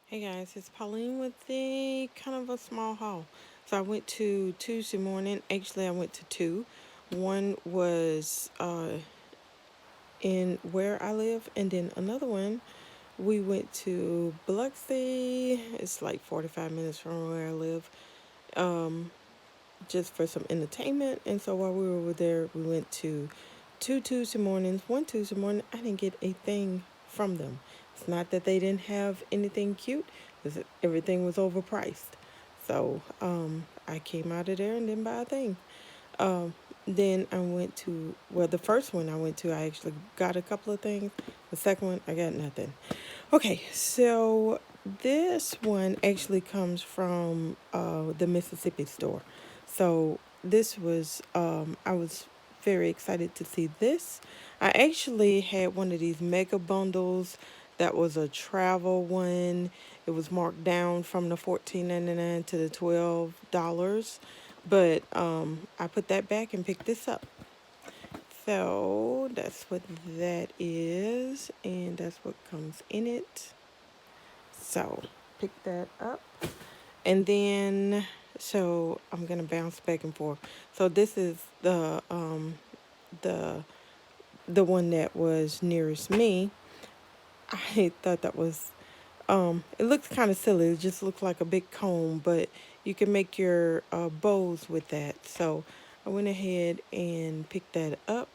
Hey guys, it's Pauline with the kind of a small haul. So I went to Tuesday morning. Actually, I went to two. One was in where I live, and then another one we went to Biloxi. It's like 45 minutes from where I live, um, just for some entertainment. And so while we were over there, we went to two Tuesday mornings. One Tuesday morning, I didn't get a thing from them. It's not that they didn't have anything cute, because everything was overpriced. So I came out of there and didn't buy a thing. Um, then I went to, well, the first one I went to, I actually got a couple of things. The second one, I got nothing. Okay, so this one actually comes from the Mississippi store. So this was, I was very excited to see this. I actually had one of these mega bundles that was a travel one. It was marked down from the $14.99 to the $12. But I put that back and picked this up. So that's what that is, and that's what comes in it. So pick that up. And then so I'm gonna bounce back and forth. So this is the the one that was nearest me. I thought that was it looks kind of silly. It just looks like a big comb, but you can make your bows with that. So I went ahead and picked that up.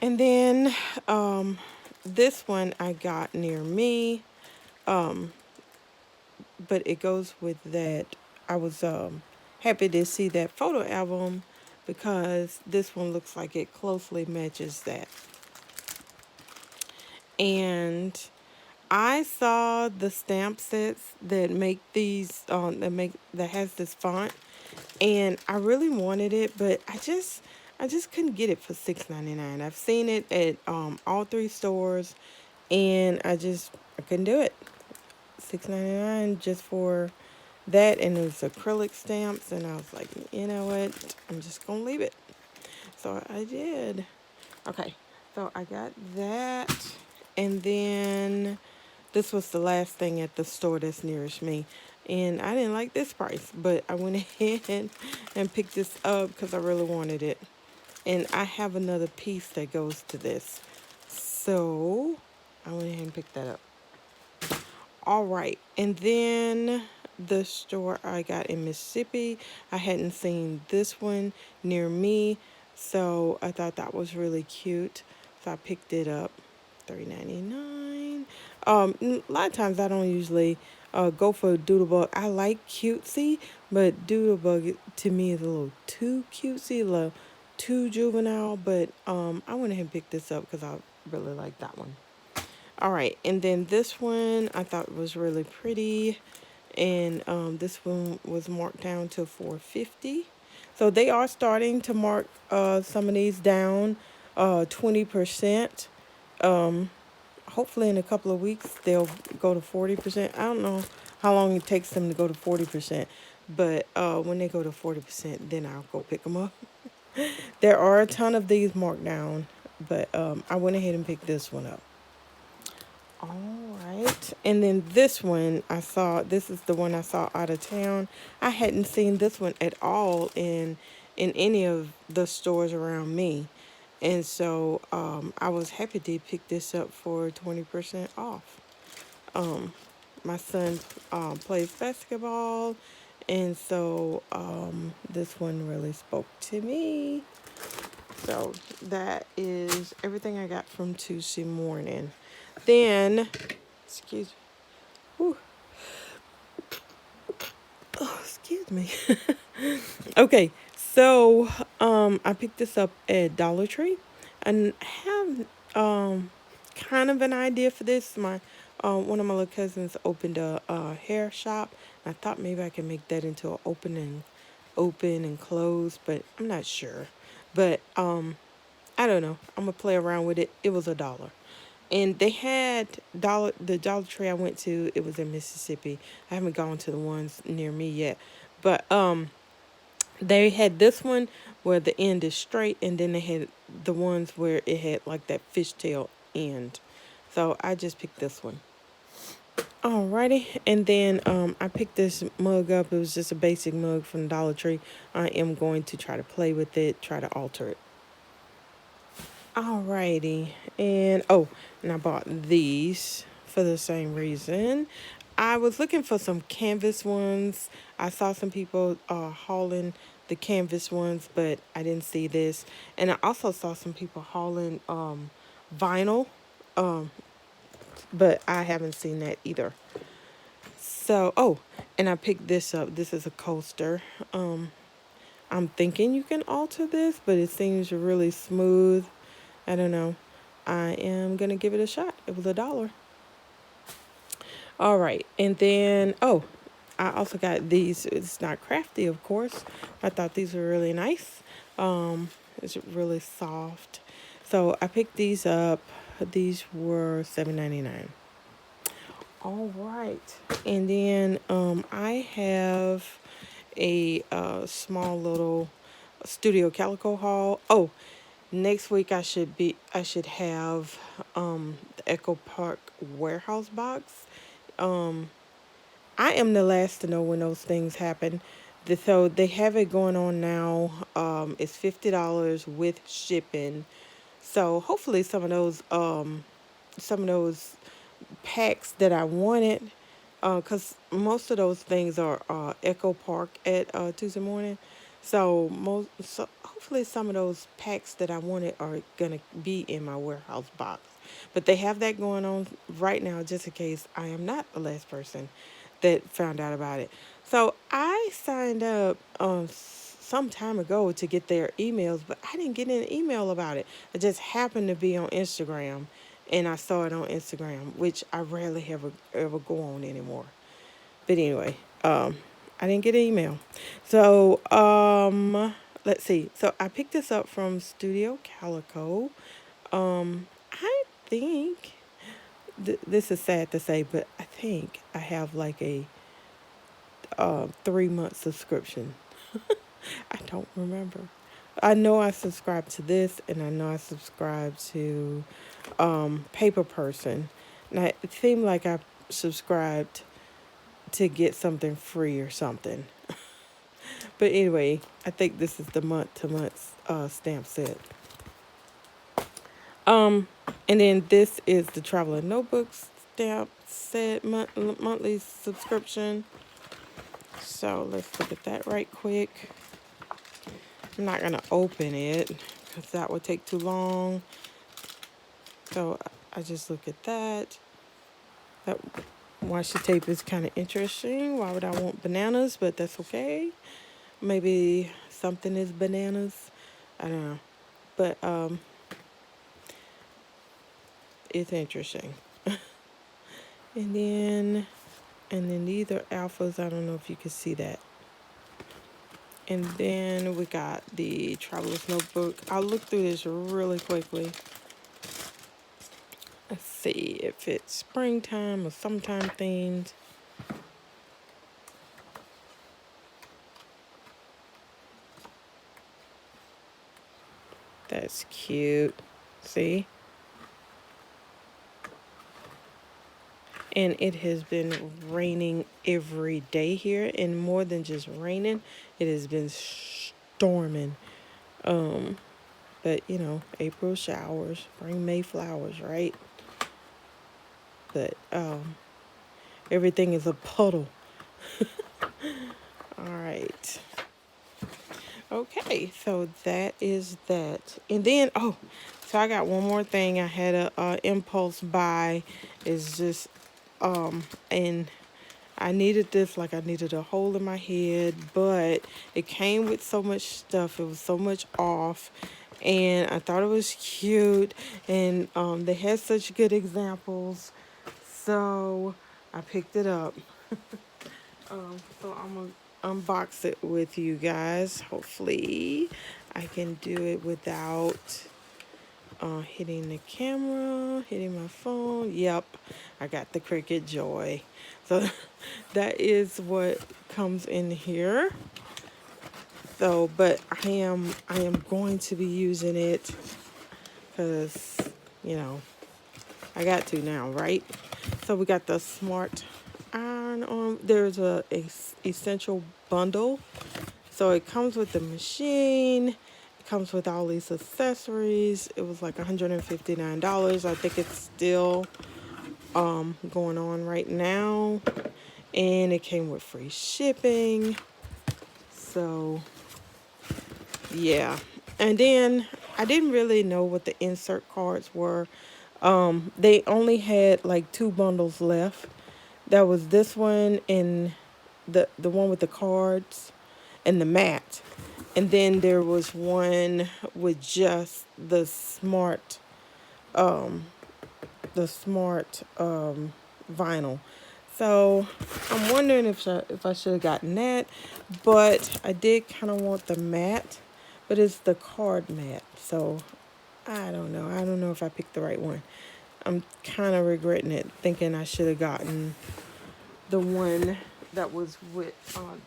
And then this one I got near me. Um, but it goes with that. I was happy to see that photo album because this one looks like it closely matches that. And I saw the stamp sets that make these that has this font, and I really wanted it, but I just couldn't get it for $6.99. I've seen it at all three stores, and I couldn't do it. $6.99 just for that, and it was acrylic stamps, and I was like, you know what? I'm just gonna leave it. So I did. Okay, so I got that, and then this was the last thing at the store that's nearest me. And I didn't like this price, but I went ahead and picked this up because I really wanted it. And I have another piece that goes to this. So I went ahead and picked that up. All right. And then the store I got in Mississippi, I hadn't seen this one near me. So I thought that was really cute. So I picked it up. $3.99. A lot of times I don't usually go for Doodlebug. I like cutesy, but Doodlebug to me is a little too cutesy, a little too juvenile. But I went ahead and picked this up because I really like that one. All right, and then this one I thought was really pretty, and this one was marked down to $4.50. So they are starting to mark some of these down 20%. Um, Hopefully in a couple of weeks they'll go to 40%. I don't know how long it takes them to go to 40%, but when they go to 40%, then I'll go pick them up. There are a ton of these marked down, but I went ahead and picked this one up. All right. And then this one I saw, this is the one I saw out of town. I hadn't seen this one at all in any of the stores around me. And so I was happy to pick this up for 20% off. My son plays basketball, and so this one really spoke to me. So that is everything I got from Tuesday morning. Then, excuse whew, oh, excuse me. Okay, so I picked this up at Dollar Tree, and have kind of an idea for this. My one of my little cousins opened a hair shop. I thought maybe I could make that into an open and close, but I'm not sure. But I don't know. I'm gonna play around with it. It was $1. And they had the Dollar Tree I went to, it was in Mississippi. I haven't gone to the ones near me yet. But they had this one where the end is straight, and then they had the ones where it had like that fishtail end. So I just picked this one. Alrighty, and then I picked this mug up. It was just a basic mug from Dollar Tree. I am going to try to play with it, try to alter it. Alrighty, and and I bought these for the same reason. I was looking for some canvas ones. I saw some people hauling the canvas ones, but I didn't see this. And I also saw some people hauling vinyl, um, but I haven't seen that either. So, and I picked this up. This is a coaster. I'm thinking you can alter this, but it seems really smooth. I don't know. I am going to give it a shot. It was $1. All right. And then, I also got these. It's not crafty, of course. I thought these were really nice. It's really soft. So I picked these up. These were $7.99. All right. And then I have a small little studio Calico haul. Oh, next week I should have the Echo Park warehouse box. Um I am the last to know when those things happen. So they have it going on now. It's $50 with shipping. So hopefully some of those packs that I wanted, because most of those things are Echo Park at Tuesday morning. So hopefully some of those packs that I wanted are gonna be in my warehouse box. But they have that going on right now, just in case I am not the last person that found out about it. So I signed up some time ago to get their emails, but I didn't get an email about it. I just happened to be on Instagram, and I saw it on Instagram, which I rarely ever go on anymore. But anyway, I didn't get an email. So let's see. So I picked this up from Studio Calico. I think this is sad to say, but I think I have like a 3 month subscription. I don't remember. I know I subscribed to this, and I know I subscribed to Paper Person. And it seemed like I subscribed to get something free or something. But anyway, I think this is the month to month stamp set. Um, and then this is the Traveler Notebooks stamp set monthly subscription. So let's look at that right quick. I'm not gonna open it because that would take too long. So I just look at that. That washi tape is kind of interesting. Why would I want bananas? But that's okay. Maybe something is bananas. I don't know. But it's interesting. and then these are alphas. I don't know if you can see that. And then we got the Traveler's Notebook. I'll look through this really quickly. Let's see if it's springtime or summertime themed. That's cute. See? And it has been raining every day here, and more than just raining, it has been storming. But April showers bring May flowers, right? But everything is a puddle. All right. Okay, so that is that. And then so I got one more thing. I had a impulse buy. Is just and I needed this like I needed a hole in my head, but it came with so much stuff. It was so much off, and I thought it was cute, and they had such good examples, so I picked it up. So I'm gonna unbox it with you guys. Hopefully, I can do it without hitting the camera, hitting my phone. Yep, I got the Cricut Joy. So that is what comes in here. So, but I am going to be using it because I got to now, right? So we got the smart iron on. There's a essential bundle. So it comes with the machine. It comes with all these accessories. It was like $159. I think it's still going on right now. And it came with free shipping. So yeah. And then I didn't really know what the insert cards were. They only had like two bundles left. That was this one and the one with the cards and the mat. And then there was one with just the smart vinyl. So I'm wondering if I should have gotten that, but I did kind of want the mat, but it's the card mat. So I don't know. I don't know if I picked the right one. I'm kind of regretting it, thinking I should have gotten the one that was with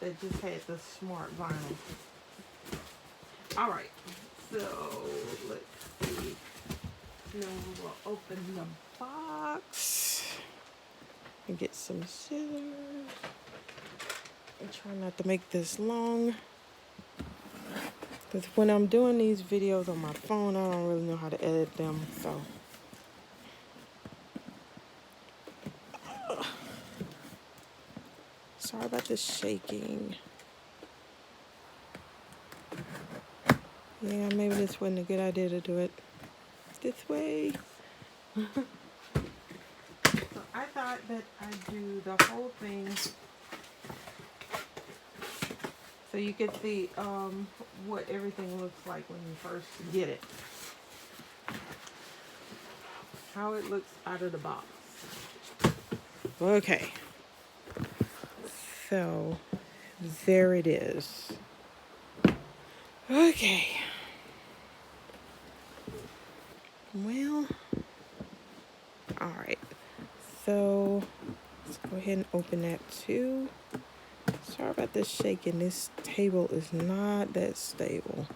that just had the smart vinyl. All right, so let's see. Now we'll open the box and get some scissors. And try not to make this long, because when I'm doing these videos on my phone, I don't really know how to edit them. So sorry about the shaking. Yeah, maybe this wasn't a good idea to do it this way. So I thought that I'd do the whole thing so you could see what everything looks like when you first get it. How it looks out of the box. Okay. So there it is. Okay. Well, all right. So let's go ahead and open that too. Sorry about this shaking. This table is not that stable.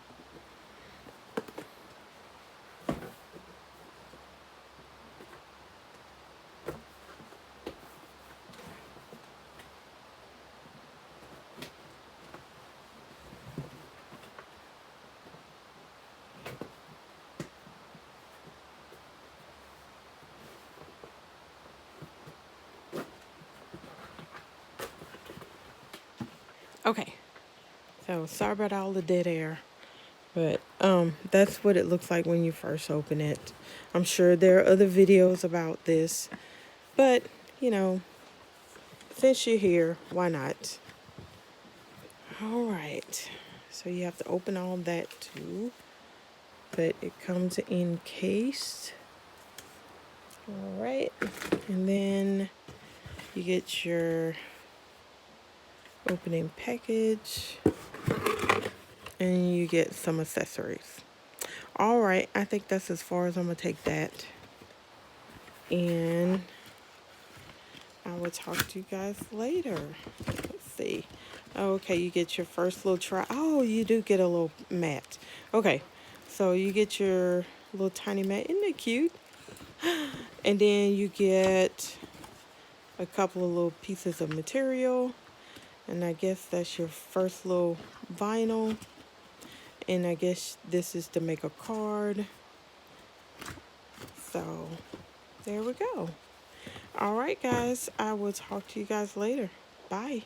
Okay. So sorry about all the dead air. But that's what it looks like when you first open it. I'm sure there are other videos about this, but you know, since you're here, why not? All right, so you have to open all that too, but it comes encased. All right, and then you get your opening package and you get some accessories. All right, I think that's as far as I'm gonna take that, and I will talk to you guys later. Let's see. Okay, you get your first little try. Oh, you do get a little mat. Okay, so you get your little tiny mat. Isn't that cute? And then you get a couple of little pieces of material. And I guess that's your first little vinyl. And I guess this is to make a card. So there we go. All right, guys. I will talk to you guys later. Bye.